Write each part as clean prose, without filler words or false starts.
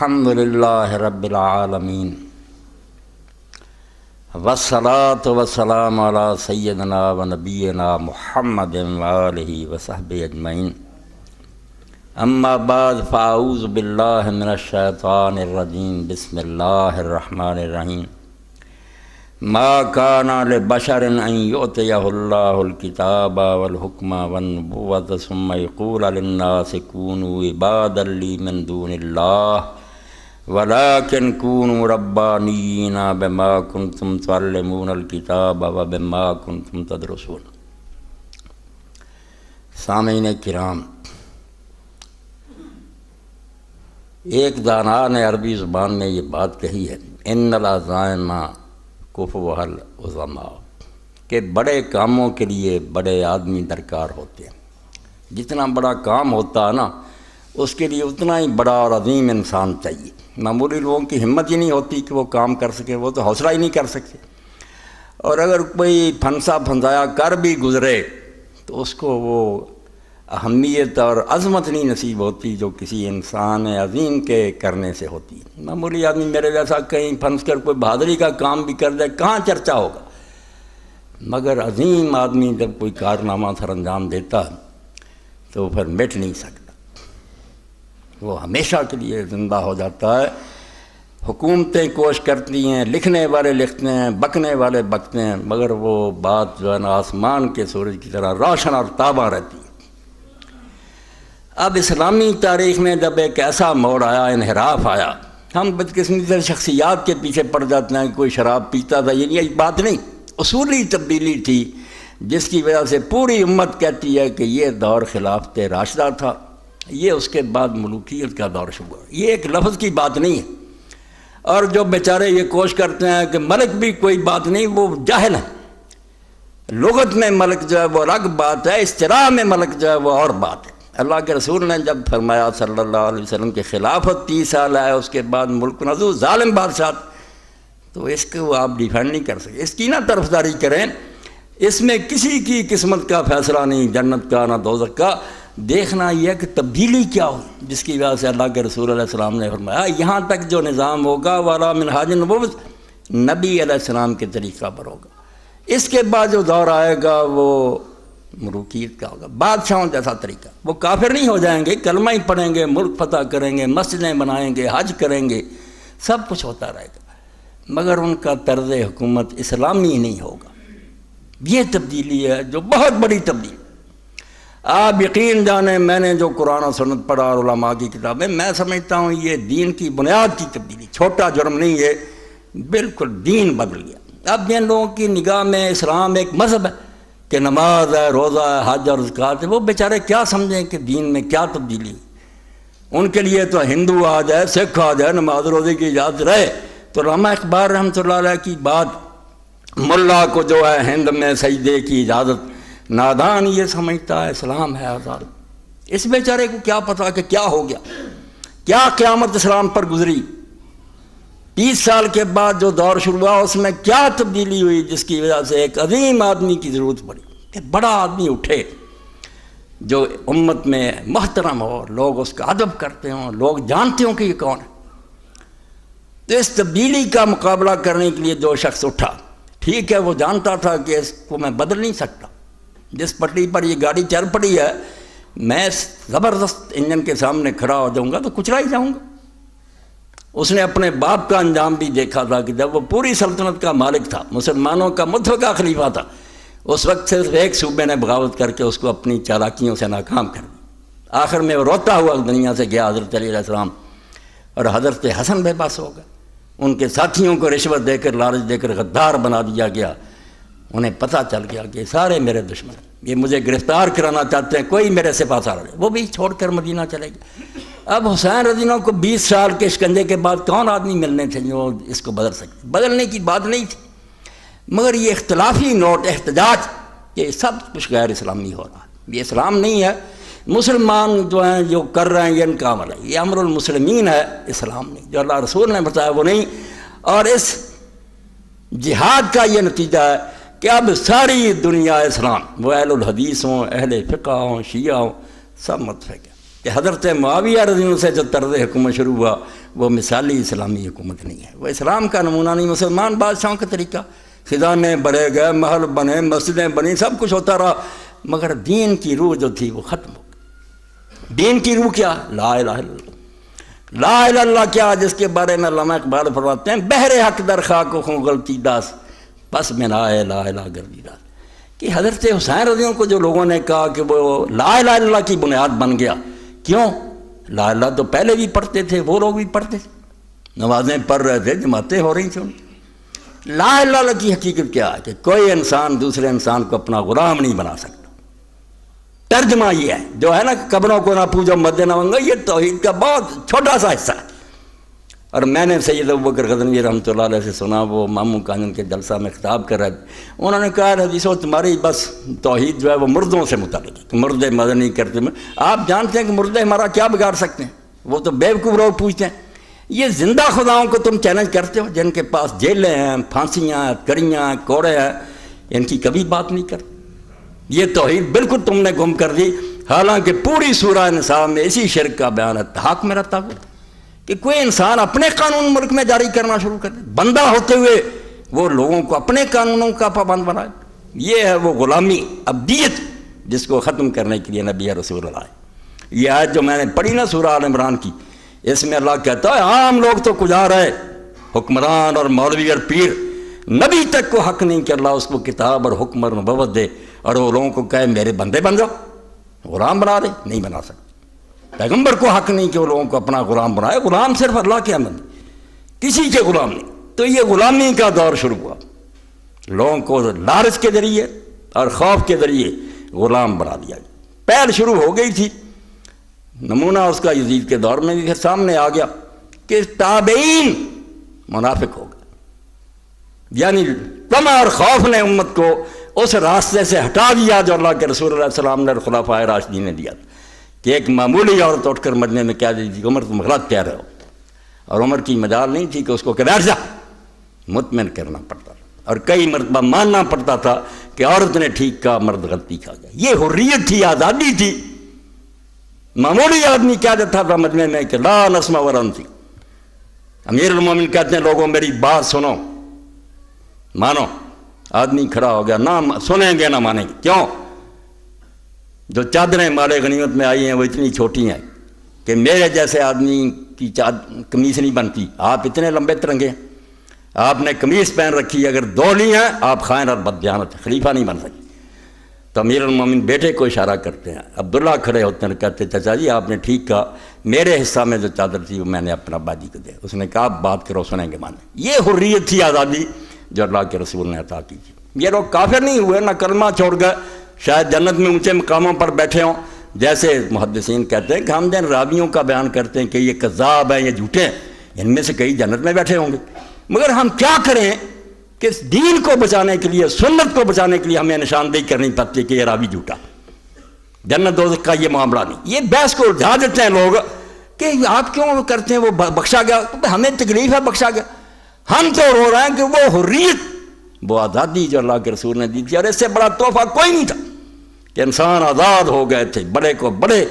الحمدللہ رب العالمین والصلاة والسلام علی سیدنا و نبینا محمد وآلہ وصحبہ اجمعین اما بعد فاعوذ باللہ من الشیطان الرجیم بسم اللہ الرحمن الرحیم ما کان لبشر ان یؤتیہ اللہ الکتاب والحکم والنبوۃ ثم یقول للناس کونوا عبادا لی من دون اللہ ولیکن کونوا ربانیین بما کنتم تعلمون الکتاب وبما کنتم تدرسون۔ سامعین کرام، ایک دانا نے عربی زبان میں یہ بات کہی ہے، ان العزائم کفوہ العظماء، کہ بڑے کاموں کے لیے بڑے آدمی درکار ہوتے ہیں۔ جتنا بڑا کام ہوتا ہے نا، اس کے لیے اتنا ہی بڑا اور عظیم انسان چاہیے۔ معمولی لوگوں کی ہمت ہی نہیں ہوتی کہ وہ کام کر سکیں، وہ تو حوصلہ ہی نہیں کر سکتے، اور اگر کوئی پھنسا پھنسایا کر بھی گزرے تو اس کو وہ اہمیت اور عظمت نہیں نصیب ہوتی جو کسی انسان عظیم کے کرنے سے ہوتی ہے۔ معمولی آدمی میرے جیسا کہیں پھنس کر کوئی بہادری کا کام بھی کر دے، کہاں چرچا ہوگا، مگر عظیم آدمی جب کوئی کارنامہ سر انجام دیتا تو پھر مٹ نہیں سکتا، وہ ہمیشہ کے لیے زندہ ہو جاتا ہے۔ حکومتیں کوشش کرتی ہیں، لکھنے والے لکھتے ہیں، بکنے والے بکتے ہیں، مگر وہ بات جو ہے نا آسمان کے سورج کی طرح روشن اور تاباں رہتی ہے۔ اب اسلامی تاریخ میں جب ایک ایسا موڑ آیا، انحراف آیا، ہم بدقسمتی سے شخصیات کے پیچھے پڑ جاتے ہیں کہ کوئی شراب پیتا تھا، یہ بات نہیں، اصولی تبدیلی تھی جس کی وجہ سے پوری امت کہتی ہے کہ یہ دور خلافت راشدہ تھا، یہ اس کے بعد ملوکیت کا دور شروع ہوا۔ یہ ایک لفظ کی بات نہیں ہے، اور جو بیچارے یہ کوشش کرتے ہیں کہ ملک بھی کوئی بات نہیں، وہ جاہل ہیں۔ لغت میں ملک جو ہے وہ الگ بات ہے، اصطلاح میں ملک جو ہے وہ اور بات ہے۔ اللہ کے رسول نے جب فرمایا صلی اللہ علیہ وسلم کہ خلافت 30 سال ہے، اس کے بعد ملک نزول ظالم بادشاہ، تو اس کو آپ ڈیفینڈ نہیں کر سکے، اس کی نہ طرفداری کریں، اس میں کسی کی قسمت کا فیصلہ نہیں، جنت کا نہ دوزخ کا۔ دیکھنا یہ ہے کہ تبدیلی کیا ہو جس کی وجہ سے اللہ کے رسول علیہ السلام نے فرمایا یہاں تک جو نظام ہوگا والا منہاج النبوۃ، نبی علیہ السلام کے طریقہ پر ہوگا۔ اس کے بعد جو دور آئے گا وہ ملوکیت کا ہوگا، بادشاہوں جیسا طریقہ۔ وہ کافر نہیں ہو جائیں گے، کلمہ ہی پڑھیں گے، ملک فتح کریں گے، مسجدیں بنائیں گے، حج کریں گے، سب کچھ ہوتا رہے گا، مگر ان کا طرز حکومت اسلامی نہیں ہوگا۔ یہ تبدیلی ہے جو بہت بڑی تبدیلی۔ آپ یقین جانیں، میں نے جو قرآن و سنت پڑھا اور علماء کی کتابیں، میں سمجھتا ہوں یہ دین کی بنیاد کی تبدیلی، چھوٹا جرم نہیں ہے، بالکل دین بدل گیا۔ اب جن لوگوں کی نگاہ میں اسلام ایک مذہب ہے کہ نماز ہے، روزہ ہے، حج اور زکوٰۃ ہے، وہ بیچارے کیا سمجھیں کہ دین میں کیا تبدیلی۔ ان کے لیے تو ہندو آ جائے، سکھ آ جائے، نماز روزے کی اجازت رہے تو علامہ اقبال رحمۃ اللہ علیہ کی بات، ملا کو جو ہے ہند میں سجدے کی اجازت، نادان یہ سمجھتا ہے اسلام ہے آزاد۔ اس بیچارے کو کیا پتا کہ کیا ہو گیا، کیا قیامت اسلام پر گزری۔ 30 سال کے بعد جو دور شروع ہوا اس میں کیا تبدیلی ہوئی جس کی وجہ سے ایک عظیم آدمی کی ضرورت پڑی کہ بڑا آدمی اٹھے جو امت میں محترم ہو، لوگ اس کا ادب کرتے ہوں، لوگ جانتے ہوں کہ یہ کون ہے۔ تو اس تبدیلی کا مقابلہ کرنے کے لیے جو شخص اٹھا، ٹھیک ہے وہ جانتا تھا کہ اس کو میں بدل نہیں سکتا، جس پٹری پر یہ گاڑی چل پڑی ہے میں زبردست انجن کے سامنے کھڑا ہو جاؤں گا تو کچلا ہی جاؤں گا۔ اس نے اپنے باپ کا انجام بھی دیکھا تھا کہ جب وہ پوری سلطنت کا مالک تھا، مسلمانوں کا متفقہ خلیفہ تھا، اس وقت صرف ایک صوبے نے بغاوت کر کے اس کو اپنی چالاکیوں سے ناکام کر دیا۔ آخر میں وہ روتا ہوا دنیا سے گیا حضرت علی علیہ السلام، اور حضرت حسن بے بس ہو گئے۔ ان کے ساتھیوں کو رشوت دے کر، لالچ دے کر غدار بنا دیا گیا۔ انہیں پتہ چل گیا کہ سارے میرے دشمن ہیں، یہ مجھے گرفتار کرانا چاہتے ہیں، کوئی میرے سے پاس آ رہا ہے، وہ بھی چھوڑ کر مدینہ چلے گئے۔ اب حسین رضی اللہ کو 20 سال کے شکنجے کے بعد کون آدمی ملنے تھے جو اس کو بدل سکتے؟ بدلنے کی بات نہیں تھی، مگر یہ اختلافی نوٹ، احتجاج، یہ سب کچھ غیر اسلامی ہو رہا ہے، یہ اسلام نہیں ہے۔ مسلمان جو ہیں جو کر رہے ہیں یہ ان کا عمل ہے، یہ امر المسلمین ہے، اسلام نہیں، جو اللہ رسول نے بتایا وہ نہیں۔ اور اس جہاد کا یہ نتیجہ ہے کہ اب ساری دنیا اسلام، وہ اہل الحدیث ہوں، اہل فقہ ہوں، شیعہ ہوں، سب متفق ہے۔ کہ حضرت معاویہ رضی اللہ عنہ سے جو طرز حکومت شروع ہوا وہ مثالی اسلامی حکومت نہیں ہے، وہ اسلام کا نمونہ نہیں، مسلمان بادشاہوں کا طریقہ، خزانے بڑھے گئے، محل بنے، مسجدیں بنی، سب کچھ ہوتا رہا، مگر دین کی روح جو تھی وہ ختم ہو گئی۔ دین کی روح کیا؟ لا الہ الا اللہ۔ لا الہ الا اللہ کیا؟ جس کے بارے میں علامہ اقبال فرماتے ہیں بہر حق در خاک خوں غلطی داس بس میں لا الہ الا گردی داس، کہ حضرت حسین رضی اللہ عنہ کو جو لوگوں نے کہا کہ وہ لا الہ الا اللہ کی بنیاد بن گیا، کیوں؟ لا الہ تو پہلے بھی پڑھتے تھے، وہ لوگ بھی پڑھتے تھے، نمازیں پڑھ رہے تھے، جماعتیں ہو رہی تھیں۔ لا الہ الا اللہ کی حقیقت کیا ہے کہ کوئی انسان دوسرے انسان کو اپنا غلام نہیں بنا سکتا۔ ترجمہ یہ ہے جو ہے نا قبروں کو نہ پوجو مد نہ منگو، یہ توحید کا بہت چھوٹا سا حصہ ہے۔ اور میں نے سید ابوبکر غزنوی رحمۃ اللہ علیہ سے سنا، وہ ماموں کانن کے جلسہ میں خطاب کر رہے تھے، انہوں نے کہا حدیثوں تمہاری بس توحید جو ہے وہ مردوں سے متعلق ہے کہ مردے مدد نہیں کرتے۔ آپ جانتے ہیں کہ مردے ہمارا کیا بگاڑ سکتے ہیں؟ وہ تو بیوقوف لوگ پوچھتے ہیں۔ یہ زندہ خداؤں کو تم چیلنج کرتے ہو جن کے پاس جیلیں ہیں، پھانسیاں، کڑیاں، کوڑے ہیں، ان کی کبھی بات نہیں کرتے۔ یہ توحید بالکل تم نے گم کر دی، حالانکہ پوری سورہ نساء میں اسی شرک کا بیان ہے۔ حق میں رہتا ہوا کہ کوئی انسان اپنے قانون ملک میں جاری کرنا شروع کر دے، بندہ ہوتے ہوئے وہ لوگوں کو اپنے قانونوں کا پابند بنائے، یہ ہے وہ غلامی، عبدیت، جس کو ختم کرنے کے لیے نبی رسول اللہ ہے۔ یہ آیت جو میں نے پڑھی نا سورہ آل عمران کی، اس میں اللہ کہتا ہے عام لوگ تو کجا رہے، حکمران اور مولوی اور پیر، نبی تک کو حق نہیں کہ اللہ اس کو کتاب اور حکم اور نبوت دے اور وہ لوگوں کو کہے میرے بندے بن جاؤ، غلام بنا دے، نہیں بنا سکتے۔ پیغمبر کو حق نہیں کہ وہ لوگوں کو اپنا غلام بنائے، غلام صرف اللہ کے بندے، کسی کے غلام نہیں۔ تو یہ غلامی کا دور شروع ہوا، لوگوں کو لالچ کے ذریعے اور خوف کے ذریعے غلام بنا دیا گیا۔ پہل شروع ہو گئی تھی، نمونہ اس کا یزید کے دور میں بھی پھر سامنے آ گیا کہ تابعین منافق ہو گئے، یعنی طمع اور خوف نے امت کو اس راستے سے ہٹا دیا جو اللہ کے رسول علیہ السلام نے اور خلفائے راشدین نے دیا تھا، کہ ایک معمولی عورت اٹھ کر مدینے میں کہہ دیتی تھی عمر تم غلط کہہ رہے ہو، اور عمر کی مجال نہیں تھی کہ اس کو کہ بیٹھ جا، مطمئن کرنا پڑتا تھا، اور کئی مرتبہ ماننا پڑتا تھا کہ عورت نے ٹھیک کہا، مرد غلطی کھا گیا۔ یہ حریت تھی، آزادی تھی۔ معمولی آدمی کہہ دیتا تھا مدینے میں کہ لا نسمع ولا نطیع۔ امیر المومنین کہتے ہیں لوگوں میری بات سنو، مانو۔ آدمی کھڑا ہو گیا، نہ سنیں گے نہ مانیں گے۔ کیوں؟ جو چادریں مال غنیمت میں آئی ہیں وہ اتنی چھوٹی ہیں کہ میرے جیسے آدمی کی قمیص نہیں بنتی، آپ اتنے لمبے ترنگے ہیں، آپ نے قمیص پہن رکھی، اگر دو لی ہیں آپ خائن اور بددیانت، خلیفہ نہیں بن سکتے۔ تو امیر المومنین بیٹے کو اشارہ کرتے ہیں، عبداللہ کھڑے ہوتے ہیں، کہتے چچا جی آپ نے ٹھیک کہا، میرے حصہ میں جو چادر تھی وہ میں نے اپنا بادی کو دیا۔ اس نے کہا بات کرو، سنیں گے مانیں۔ یہ حریت تھی، آزادی جو اللہ کے رسول نے عطا کی تھی۔ یہ لوگ کافر نہیں ہوئے، نہ کلمہ چھوڑ گئے، شاید جنت میں اونچے مقاموں پر بیٹھے ہوں، جیسے محدثین کہتے ہیں کہ ہم جن راویوں کا بیان کرتے ہیں کہ یہ کذاب ہیں، یہ جھوٹے ہیں، ان میں سے کئی جنت میں بیٹھے ہوں گے، مگر ہم کیا کریں کہ دین کو بچانے کے لیے، سنت کو بچانے کے لیے ہمیں نشاندہی کرنی پڑتی کہ یہ راوی جھوٹا، جنت دوزخ کا یہ معاملہ نہیں۔ یہ بحث کو الجھا دیتے ہیں لوگ کہ آپ کیوں کرتے ہیں، وہ بخشا گیا، ہمیں تکلیف ہے بخشا گیا۔ ہم تو رو رہے ہیں کہ وہ حریت، وہ آزادی جو اللہ کے رسول نے دی تھی، اور اس سے بڑا تحفہ کوئی نہیں تھا کہ انسان آزاد ہو گئے تھے۔ بڑے کو بڑے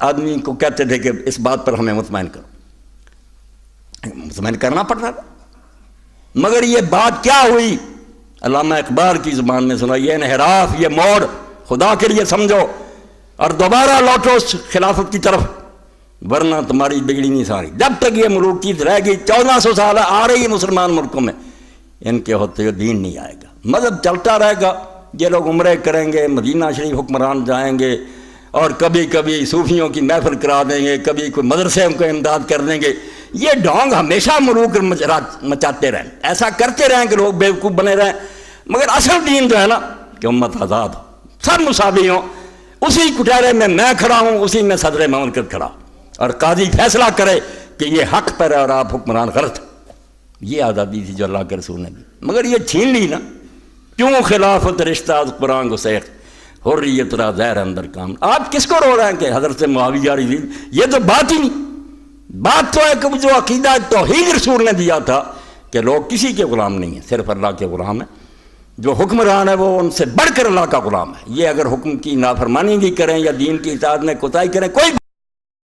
آدمی کو کہتے تھے کہ اس بات پر ہمیں مطمئن کرو، مطمئن کرنا پڑتا تھا۔ مگر یہ بات کیا ہوئی؟ علامہ اقبال کی زبان میں سنا، یہ انحراف، یہ موڑ خدا کے لیے سمجھو اور دوبارہ لوٹو اس خلافت کی طرف، ورنہ تمہاری بگڑی نہیں ساری۔ جب تک یہ ملوکیت رہ گئی، 1400 سال آ رہی ہے مسلمان ملکوں میں، ان کے ہوتے ہوئے دین نہیں آئے گا، مذہب چلتا رہے گا۔ یہ لوگ عمرے کریں گے، مدینہ شریف حکمران جائیں گے، اور کبھی کبھی صوفیوں کی محفل کرا دیں گے، کبھی کوئی مدرسے کو امداد کر دیں گے۔ یہ ڈھونگ ہمیشہ ملوک مچاتے رہیں، ایسا کرتے رہیں کہ لوگ بیوقوف بنے رہیں، مگر اصل دین جو ہے نا کہ امت آزاد ہو، سب مساوی ہوں، اسی کٹہرے میں کھڑا ہوں، اسی میں صدر مملکت کھڑا، اور قاضی فیصلہ کرے کہ یہ حق پر ہے اور آپ حکمران غلط۔ یہ آزادی تھی جو اللہ کے رسول نے دی، مگر یہ چھین لی نا۔ کیوں خلافت رشتہ از قرآن کو سیخ، حریت را زہر اندر کام۔ آپ کس کو رو رہے ہیں کہ حضرت معاویہ رضی؟ یہ تو بات ہی نہیں۔ بات تو ہے کہ جو عقیدہ توحید رسول نے دیا تھا کہ لوگ کسی کے غلام نہیں ہیں، صرف اللہ کے غلام ہیں، جو حکمران ہے وہ ان سے بڑھ کر اللہ کا غلام ہے۔ یہ اگر حکم کی نافرمانی بھی کریں یا دین کی اطاعت میں کوتاہی کریں، کوئی